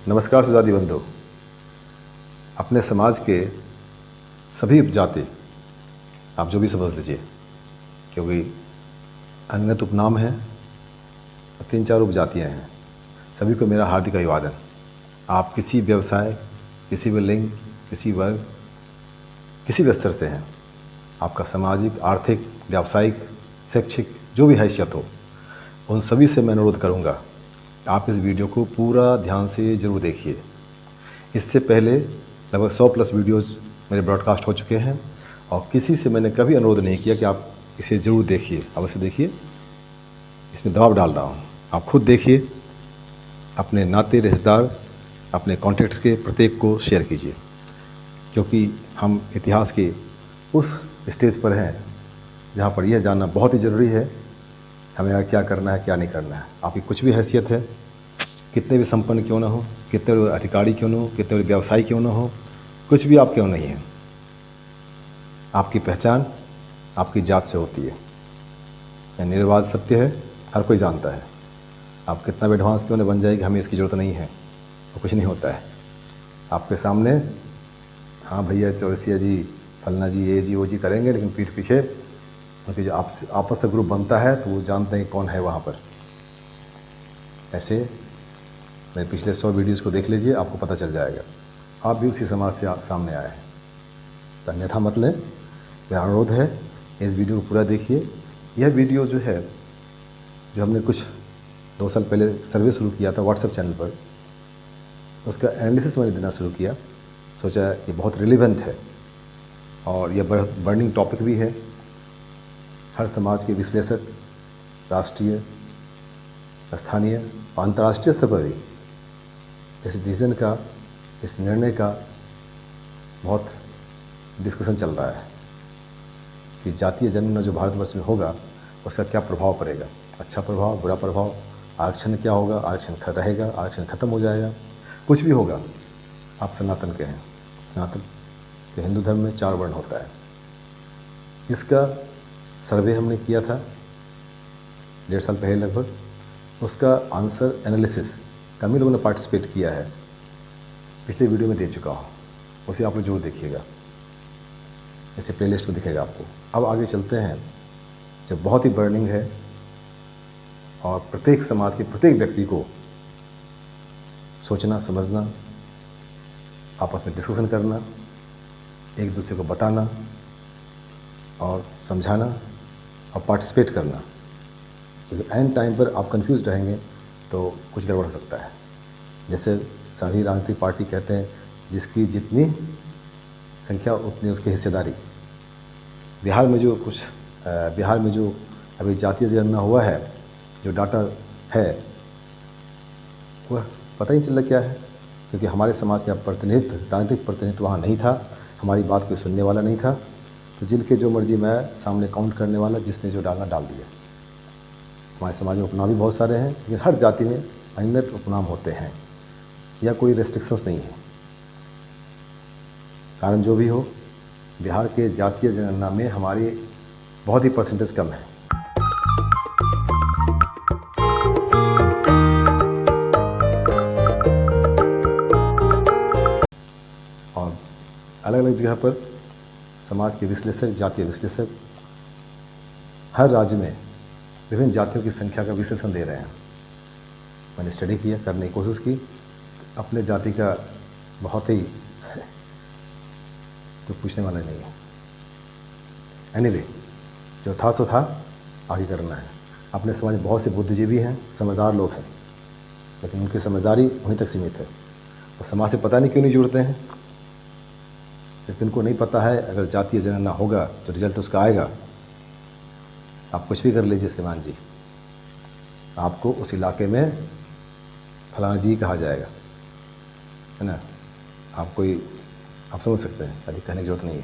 नमस्कार सुजाति बंधु। अपने समाज के सभी उपजाति, आप जो भी समझ लीजिए, क्योंकि अनगिनत उपनाम हैं, 3-4 उपजातियाँ हैं, सभी को मेरा हार्दिक अभिवादन। आप किसी व्यवसाय, किसी भी लिंग, किसी वर्ग, किसी भी स्तर से हैं, आपका सामाजिक, आर्थिक, व्यावसायिक, शैक्षिक जो भी हैसियत हो, उन सभी से मैं अनुरोध करूँगा आप इस वीडियो को पूरा ध्यान से ज़रूर देखिए। इससे पहले लगभग 100 प्लस वीडियोज़ मेरे ब्रॉडकास्ट हो चुके हैं और किसी से मैंने कभी अनुरोध नहीं किया कि आप इसे ज़रूर देखिए, अवश्य देखिए। इसमें दबाव डाल रहा हूँ, आप खुद देखिए, अपने नाते रिश्तेदार, अपने कॉन्टैक्ट्स के प्रत्येक को शेयर कीजिए, क्योंकि हम इतिहास के उस स्टेज पर हैं जहाँ पर यह जानना बहुत ही ज़रूरी है हमें क्या करना है, क्या नहीं करना है। आपकी कुछ भी हैसियत है, कितने भी संपन्न क्यों ना हो, कितने भी अधिकारी क्यों ना हो, कितने भी व्यवसायी क्यों ना हो, कुछ भी आप क्यों नहीं हैं, आपकी पहचान आपकी जात से होती है। यह निर्वाद सत्य है, हर कोई जानता है। आप कितना भी एडवांस क्यों ना बन जाएगी, हमें इसकी ज़रूरत नहीं है, तो कुछ नहीं होता है। आपके सामने हाँ भैया चौरसिया जी, फलना जी, ये जी, वो जी करेंगे, लेकिन पीठ पीछे उनकी जो आपस से ग्रुप बनता है तो वो जानते हैं कौन है वहाँ पर। ऐसे मेरे पिछले 100 वीडियोज़ को देख लीजिए, आपको पता चल जाएगा। आप भी उसी समाज से सामने आए हैं, तो अन्यथा मत लें। मेरा अनुरोध है इस वीडियो को पूरा देखिए। यह वीडियो जो है, जो हमने कुछ 2 साल पहले सर्वे शुरू किया था व्हाट्सएप चैनल पर, उसका एनालिसिस मैंने देना शुरू किया। सोचा ये बहुत रिलेवेंट है और यह बर्निंग टॉपिक भी है। हर समाज के विश्लेषक राष्ट्रीय, स्थानीय और अंतर्राष्ट्रीय स्तर पर भी इस डिसीजन का, इस निर्णय का बहुत डिस्कशन चल रहा है कि जातीय जनगणना जो भारतवर्ष में होगा उसका क्या प्रभाव पड़ेगा, अच्छा प्रभाव, बुरा प्रभाव, आरक्षण क्या होगा, आरक्षण रहेगा, आरक्षण खत्म हो जाएगा, कुछ भी होगा। आप सनातन के हैं, सनातन के हिंदू धर्म में 4 वर्ण होता है। इसका सर्वे हमने किया था 1.5 साल पहले लगभग। उसका आंसर एनालिसिस कम ही लोगों ने पार्टिसिपेट किया है, पिछले वीडियो में दे चुका हूँ, उसे आप लोग जरूर देखिएगा, इसे प्लेलिस्ट में दिखेगा आपको। अब आगे चलते हैं, जो बहुत ही बर्निंग है और प्रत्येक समाज के प्रत्येक व्यक्ति को सोचना, समझना, आपस में डिस्कशन करना, एक दूसरे को बताना और समझाना और पार्टिसिपेट करना, क्योंकि एंड टाइम पर आप कंफ्यूज रहेंगे तो कुछ गड़बड़ हो सकता है। जैसे सभी राजनीतिक पार्टी कहते हैं जिसकी जितनी संख्या उतनी उसकी हिस्सेदारी। बिहार में जो अभी जातीय जनगणना हुआ है, जो डाटा है वह पता ही नहीं चल रहा क्या है, क्योंकि हमारे समाज का प्रतिनिधित्व, राजनीतिक प्रतिनिधित्व वहाँ नहीं था, हमारी बात कोई सुनने वाला नहीं था। तो जिनके जो मर्जी मैं सामने काउंट करने वाला, जिसने जो डालना डाल दिया। हमारे समाज में उपनाम भी बहुत सारे हैं, लेकिन हर जाति में अनगिनत उपनाम होते हैं, या कोई रेस्ट्रिक्शंस नहीं है। कारण जो भी हो, बिहार के जातीय जनगणना में हमारी बहुत ही परसेंटेज कम है। और अलग अलग जगह पर समाज के विश्लेषक, जातीय विश्लेषक हर राज्य में विभिन्न जातियों की संख्या का विश्लेषण दे रहे हैं। मैंने स्टडी किया, करने की कोशिश की, अपने जाति का बहुत ही तो पूछने वाला नहीं है। एनीवे, जो था सो था, आगे करना है। अपने समाज में बहुत से बुद्धिजीवी हैं, समझदार लोग हैं, लेकिन उनकी समझदारी वहीं तक सीमित है। और समाज से पता नहीं क्यों नहीं जुड़ते हैं। जबकि उनको नहीं पता है अगर जातीय जनगणना होगा तो रिजल्ट उसका आएगा। आप कुछ भी कर लीजिए श्रीमान जी, आपको उस इलाके में फलाना जी कहा जाएगा, है ना। आप समझ सकते हैं, अभी कहने की जरूरत नहीं है।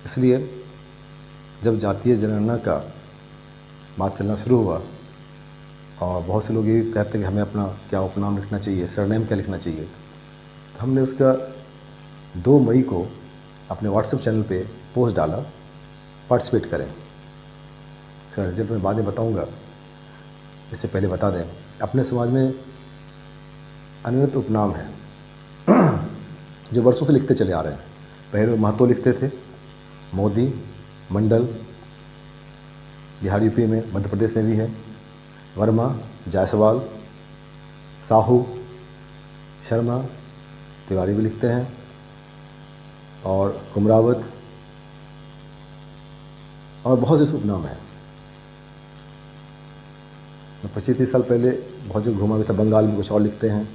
इसलिए जब जातीय जनगणना का बात चलना शुरू हुआ और बहुत से लोग ये कहते हैं कि हमें अपना क्या उपनाम लिखना चाहिए, सरनेम क्या लिखना चाहिए, तो हमने उसका 2 मई को अपने व्हाट्सएप चैनल पे पोस्ट डाला, पार्टिसिपेट करें। फिर रिजल्ट में बाद में बताऊँगा, इससे पहले बता दें, अपने समाज में अनंत उपनाम है जो वर्षों से लिखते चले आ रहे हैं। पहले लोग महतो लिखते थे, मोदी, मंडल, बिहार यूपी में, मध्य प्रदेश में भी है, वर्मा, जायसवाल, साहू, शर्मा, तिवारी भी लिखते हैं, और कुमरावत, और बहुत से उपनाम हैं। मैं 25-30 साल पहले बहुत जगह घूमा भी था। बंगाल में कुछ और लिखते हैं,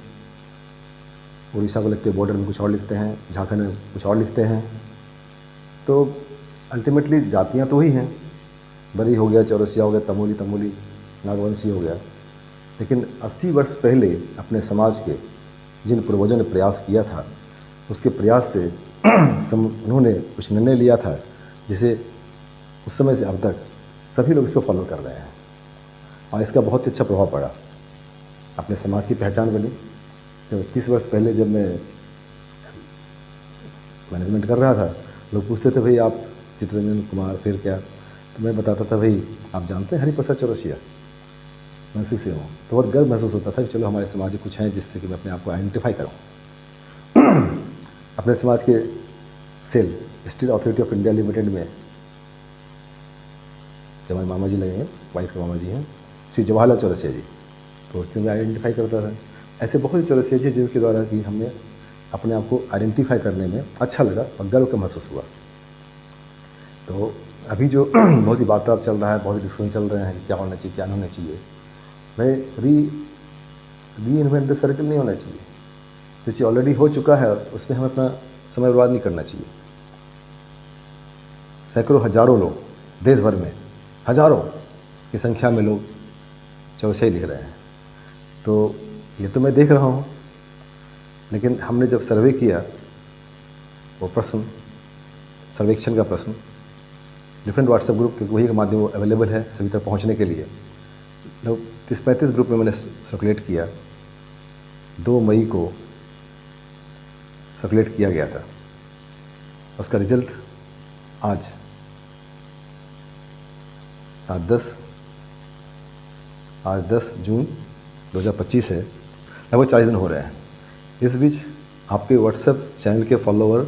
उड़ीसा को लिखते, बॉर्डर में कुछ और लिखते हैं, झारखंड में कुछ और लिखते हैं। तो अल्टीमेटली जातियाँ तो ही हैं, बरी हो गया, चौरसिया हो गया, तमोली, नागवंशी हो गया। लेकिन 80 वर्ष पहले अपने समाज के जिन पूर्वजों ने प्रयास किया था, उसके प्रयास से उन्होंने कुछ निर्णय लिया था, जिसे उस समय से अब तक सभी लोग इसको फॉलो कर रहे हैं, और इसका बहुत ही अच्छा प्रभाव पड़ा। अपने समाज की पहचान बनी। तो 30 वर्ष पहले जब मैं मैनेजमेंट कर रहा था, लोग पूछते थे, भाई आप चित्ररंजन कुमार फिर क्या? तो मैं बताता था, भाई आप जानते हैं हरिप्रसाद चौरसिया, मैं उसी से हूँ। तो बहुत गर्व महसूस होता था कि चलो हमारे समाज में कुछ है जिससे कि मैं अपने आप को आइडेंटिफाई करूँ। अपने समाज के SAIL steel authority of India limited में जब हमारे मामा जी लगे हैं, वाइफ के मामा जी हैं, श्री जवाहरलाल चौरसिया जी, तो उससे मैं आइडेंटिफाई करता था। ऐसे बहुत से चौरसिया जी जिनके द्वारा कि हमने अपने आप को आइडेंटिफाई करने में अच्छा लगा और गर्व का महसूस हुआ। तो अभी जो बहुत ही वार्तालाप चल रहा है, बहुत ही डिस्कशन चल रहे हैं कि क्या होना चाहिए, क्या नहीं होना चाहिए, मैं री इन्वेंट द सर्कल नहीं होना चाहिए। जो चीज़ ऑलरेडी हो चुका है उसमें हमें अपना समय बर्बाद नहीं करना चाहिए। सैकड़ों हजारों लोग देश भर में, हजारों की संख्या में लोग चौरसिया लिख रहे हैं। तो ये तो मैं देख रहा हूँ, लेकिन हमने जब सर्वे किया, वो प्रश्न, सर्वेक्षण का प्रश्न, डिफरेंट व्हाट्सएप ग्रुप, क्योंकि वही का माध्यम अवेलेबल है सभी तक पहुँचने के लिए, लोग 30-35 ग्रुप में मैंने सर्कुलेट किया। 2 मई को सर्कुलेट किया गया था। उसका रिजल्ट आज 10 जून 2025 है, लगभग 40 दिन हो रहे हैं। इस बीच आपके व्हाट्सएप चैनल के फॉलोवर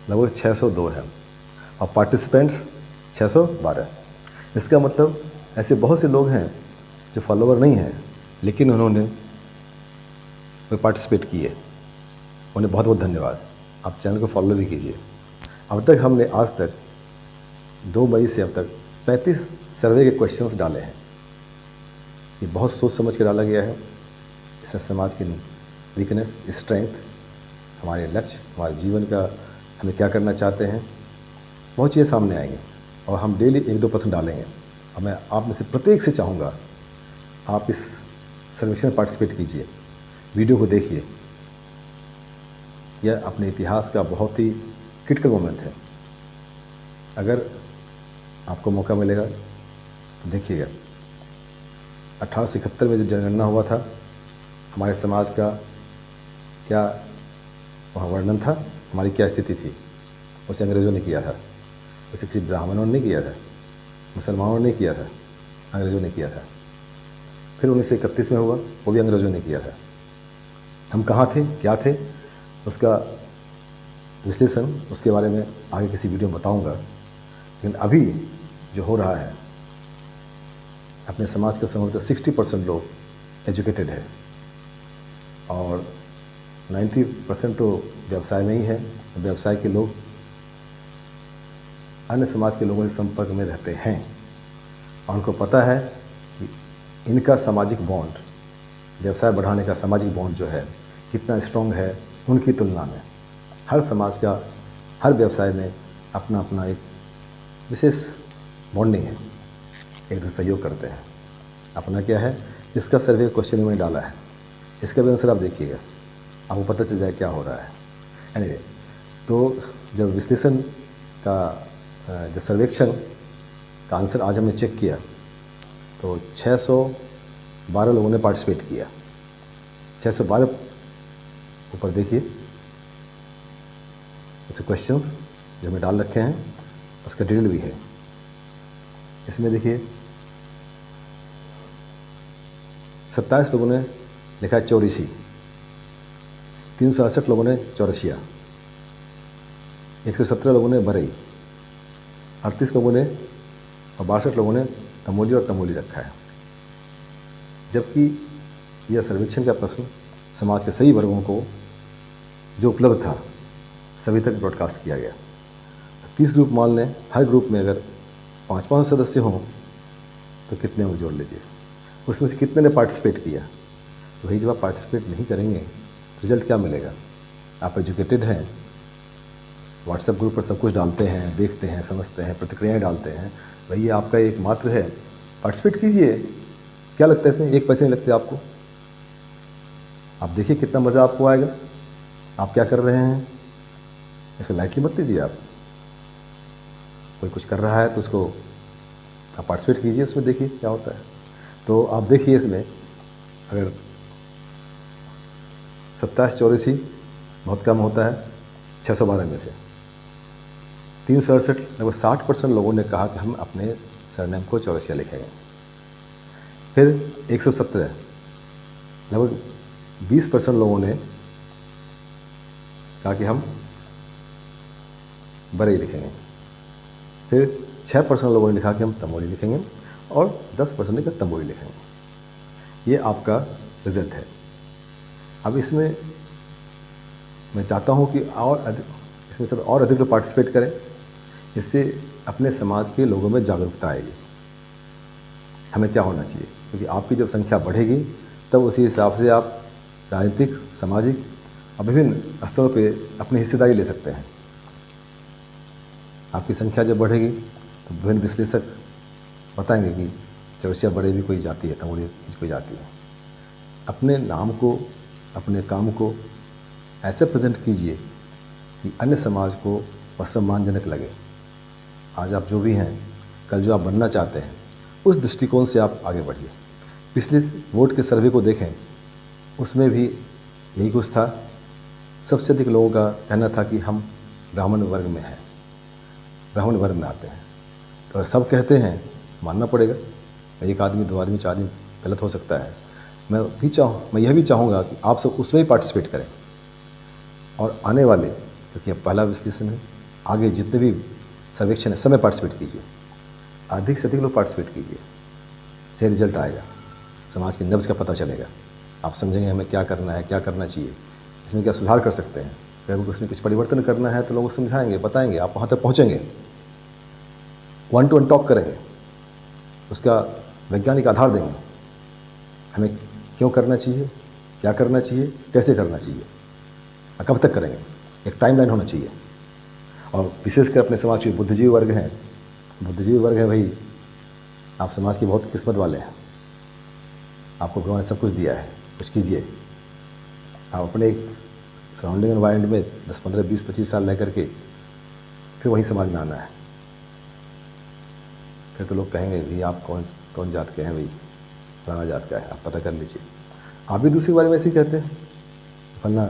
लगभग 602 हैं और पार्टिसिपेंट्स 612। इसका मतलब ऐसे बहुत से लोग हैं जो फॉलोवर नहीं हैं, लेकिन उन्होंने पार्टिसिपेट किए। उन्हें बहुत बहुत धन्यवाद। आप चैनल को फॉलो भी कीजिए। अब तक हमने आज तक 2 मई से अब तक 35 सर्वे के क्वेश्चंस डाले हैं। ये बहुत सोच समझ के डाला गया है। इससे समाज की वीकनेस, स्ट्रेंथ, हमारे लक्ष्य, हमारे जीवन का हमें क्या करना चाहते हैं, बहुत चीज़ें सामने आएंगी और हम डेली 1-2% डालेंगे। और मैं आप में से प्रत्येक से चाहूँगा आप इस सर्वेक्षण में पार्टिसिपेट कीजिए, वीडियो को देखिए। यह अपने इतिहास का बहुत ही क्रिटिकल मोमेंट है। अगर आपको मौका मिलेगा तो देखिएगा। 1871 में जब जनगणना हुआ था, हमारे समाज का क्या वहाँ वर्णन था, हमारी क्या स्थिति थी, उसे अंग्रेज़ों ने किया था। उसे किसी ब्राह्मणों ने नहीं किया था, मुसलमानों ने किया था, अंग्रेज़ों ने किया था। फिर 1931 में हुआ, वो भी अंग्रेज़ों ने किया था। हम कहाँ थे, क्या थे, उसका विश्लेषण, उसके बारे में आगे किसी वीडियो में बताऊंगा। लेकिन अभी जो हो रहा है, अपने समाज का संभवतः 60% लोग एजुकेटेड है और 90% तो व्यवसाय में ही है। व्यवसाय के लोग अन्य समाज के लोगों से संपर्क में रहते हैं और उनको पता है कि इनका सामाजिक बॉन्ड, व्यवसाय बढ़ाने का सामाजिक बॉन्ड जो है कितना स्ट्रॉन्ग है उनकी तुलना में। हर समाज का, हर व्यवसाय में अपना अपना एक विशेष बॉन्डिंग है, एक दूसरे सहयोग करते हैं। अपना क्या है, इसका सर्वे क्वेश्चन में डाला है, इसका भी आंसर आप देखिएगा, आपको पता चल जाए क्या हो रहा है। एनीवे, तो जब विश्लेषण का, जब सर्वेक्षण का आंसर आज हमने चेक किया तो 612 लोगों ने पार्टिसिपेट किया। 612 ऊपर देखिए, ऐसे क्वेश्चंस जो हमने डाल रखे हैं उसका डिटेल भी है। इसमें देखिए 27 लोगों ने लिखा है चौरिसी, 368 लोगों ने चौरसिया, 117 लोगों ने बरई, 38 लोगों ने और 62 लोगों ने तमोली और तमोली रखा है। जबकि यह सर्वेक्षण का प्रश्न समाज के सभी वर्गों को जो उपलब्ध था सभी तक ब्रॉडकास्ट किया गया। 30 ग्रुप मान लें, हर ग्रुप में अगर 5-5 सदस्य हों तो कितने होंगे जोड़ लीजिए। उसमें से कितने ने पार्टिसिपेट किया। तो वही जब आप पार्टिसिपेट नहीं करेंगे रिजल्ट क्या मिलेगा। आप एजुकेटेड हैं, व्हाट्सएप ग्रुप पर सब कुछ डालते हैं, देखते हैं, समझते हैं, प्रतिक्रियाएं डालते हैं, भाई ये आपका एक मात्र है, पार्टिसिपेट कीजिए। क्या लगता है इसमें, एक पैसे नहीं लगते आपको। आप देखिए कितना मज़ा आपको आएगा। आप क्या कर रहे हैं इसको लाइटली मत लीजिए। आप कोई कुछ कर रहा है तो उसको आप पार्टिसिपेट कीजिए, उसमें देखिए क्या होता है। तो आप देखिए इसमें अगर 27-84 बहुत कम होता है 612 में से। 368 लगभग 60% लोगों ने कहा कि हम अपने सरनेम को चौरसिया लिखेंगे। फिर 117 लगभग 20% लोगों ने कहा कि हम बरई लिखेंगे। फिर 6% लोगों ने लिखा कि हम तमोली लिखेंगे और 10% ने कहा तमोली लिखेंगे। ये आपका रिजल्ट है। अब इसमें मैं चाहता हूँ कि इसमें सब और अधिक लोग पार्टिसिपेट करें। इससे अपने समाज के लोगों में जागरूकता आएगी। हमें क्या होना चाहिए, क्योंकि आपकी जब संख्या बढ़ेगी तब उसी हिसाब से आप राजनीतिक, सामाजिक और विभिन्न स्तरों पे अपनी हिस्सेदारी ले सकते हैं। आपकी संख्या जब बढ़ेगी तो विभिन्न विश्लेषक बताएंगे कि चौरसिया बड़े भी कोई जाति है, तमोली कोई जाति है। अपने नाम को, अपने काम को ऐसे प्रेजेंट कीजिए कि अन्य समाज को असम्मानजनक लगे। आज आप जो भी हैं, कल जो आप बनना चाहते हैं, उस दृष्टिकोण से आप आगे बढ़िए। पिछले वोट के सर्वे को देखें, उसमें भी यही कुछ था। सबसे अधिक लोगों का कहना था कि हम ब्राह्मण वर्ग में हैं, ब्राह्मण वर्ग में आते हैं। तो अगर सब कहते हैं मानना पड़ेगा। एक आदमी, 2 आदमी, 4 आदमी गलत हो सकता है। मैं यह भी चाहूँगा कि आप सब उसमें ही पार्टिसिपेट करें और आने वाले, क्योंकि अब पहला विश्लेषण है, आगे जितने भी सर्वेक्षण है सब में पार्टिसिपेट कीजिए। अधिक से अधिक लोग पार्टिसिपेट कीजिए, से रिजल्ट आएगा, समाज की नब्ज़ का पता चलेगा। आप समझेंगे हमें क्या करना है, क्या करना चाहिए, इसमें क्या सुधार कर सकते हैं। अगर उसमें कुछ परिवर्तन करना है तो लोगों को समझाएंगे, बताएंगे, आप वहाँ तक पहुँचेंगे। 1-to-1 टॉक करेंगे, उसका वैज्ञानिक आधार देंगे। हमें क्यों करना चाहिए, क्या करना चाहिए, कैसे करना चाहिए और कब तक करेंगे, एक टाइमलाइन होना चाहिए। और विशेषकर अपने समाज के बुद्धिजीवी वर्ग हैं, बुद्धिजीवी वर्ग है भाई, आप समाज की बहुत किस्मत वाले हैं। आपको भगवान ने सब कुछ दिया है, कुछ कीजिए। आप अपने सराउंडिंग एनवायरनमेंट में 10, 15, 20, 25 साल रह करके फिर वही समाज में आना है। फिर तो लोग कहेंगे भाई आप कौन जात के हैं, भाई फलाना जात का है, आप पता कर लीजिए। आप भी दूसरे के बारे में ऐसे ही कहते हैं, फलना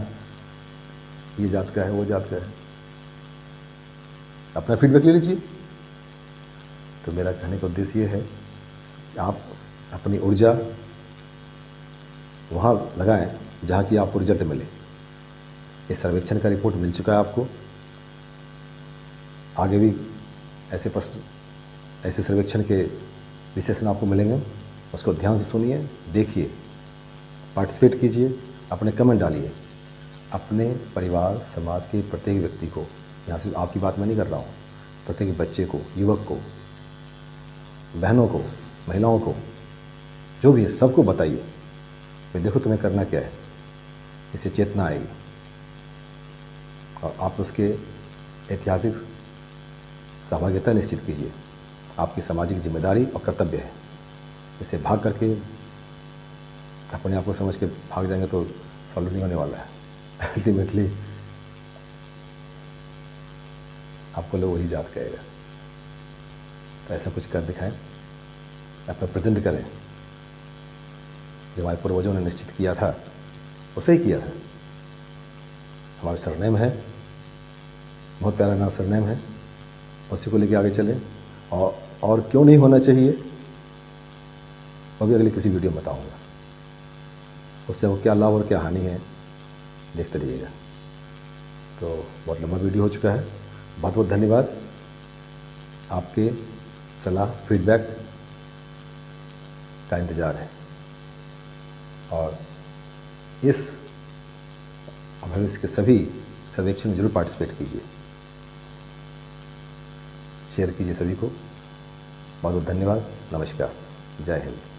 ये जात का है, वो जात का है, अपना फीडबैक ले लीजिए। तो मेरा कहने का उद्देश्य ये है कि आप अपनी ऊर्जा वहाँ लगाएं जहाँ की आपको रिजल्ट मिले। इस सर्वेक्षण का रिपोर्ट मिल चुका है आपको। आगे भी ऐसे प्रश्न, ऐसे सर्वेक्षण के विश्लेषण आपको मिलेंगे। उसको ध्यान से सुनिए, देखिए, पार्टिसिपेट कीजिए, अपने कमेंट डालिए। अपने परिवार, समाज के प्रत्येक व्यक्ति को, यहाँ सिर्फ आपकी बात मैं नहीं कर रहा हूँ, प्रत्येक बच्चे को, युवक को, बहनों को, महिलाओं को, जो भी है सबको बताइए कि देखो तुम्हें करना क्या है। इससे चेतना आएगी और आप उसके ऐतिहासिक सहभागिता निश्चित कीजिए। आपकी सामाजिक जिम्मेदारी और कर्तव्य है। इससे भाग करके अपने आप को समझ के भाग जाएंगे तो सॉल्व नहीं होने वाला है। अल्टीमेटली आपको लोग वही जात कहेगा। तो ऐसा कुछ कर दिखाएं, अपना प्रेजेंट करें। जो हमारे पूर्वजों ने निश्चित किया था उसे ही किया था। हमारा सरनेम है, बहुत प्यारा नाम सरनेम है, उसी को लेके आगे चलें। और क्यों नहीं होना चाहिए वो भी अगली किसी वीडियो में बताऊंगा। उससे वो क्या लाभ और क्या हानि है देखते रहिएगा। तो बहुत लंबा वीडियो हो चुका है, बहुत बहुत धन्यवाद। आपके सलाह फीडबैक का इंतज़ार है और इस भविष्य के सभी सर्वेक्षण में जरूर पार्टिसिपेट कीजिए, शेयर कीजिए सभी को। बहुत बहुत धन्यवाद। नमस्कार। जय हिंद।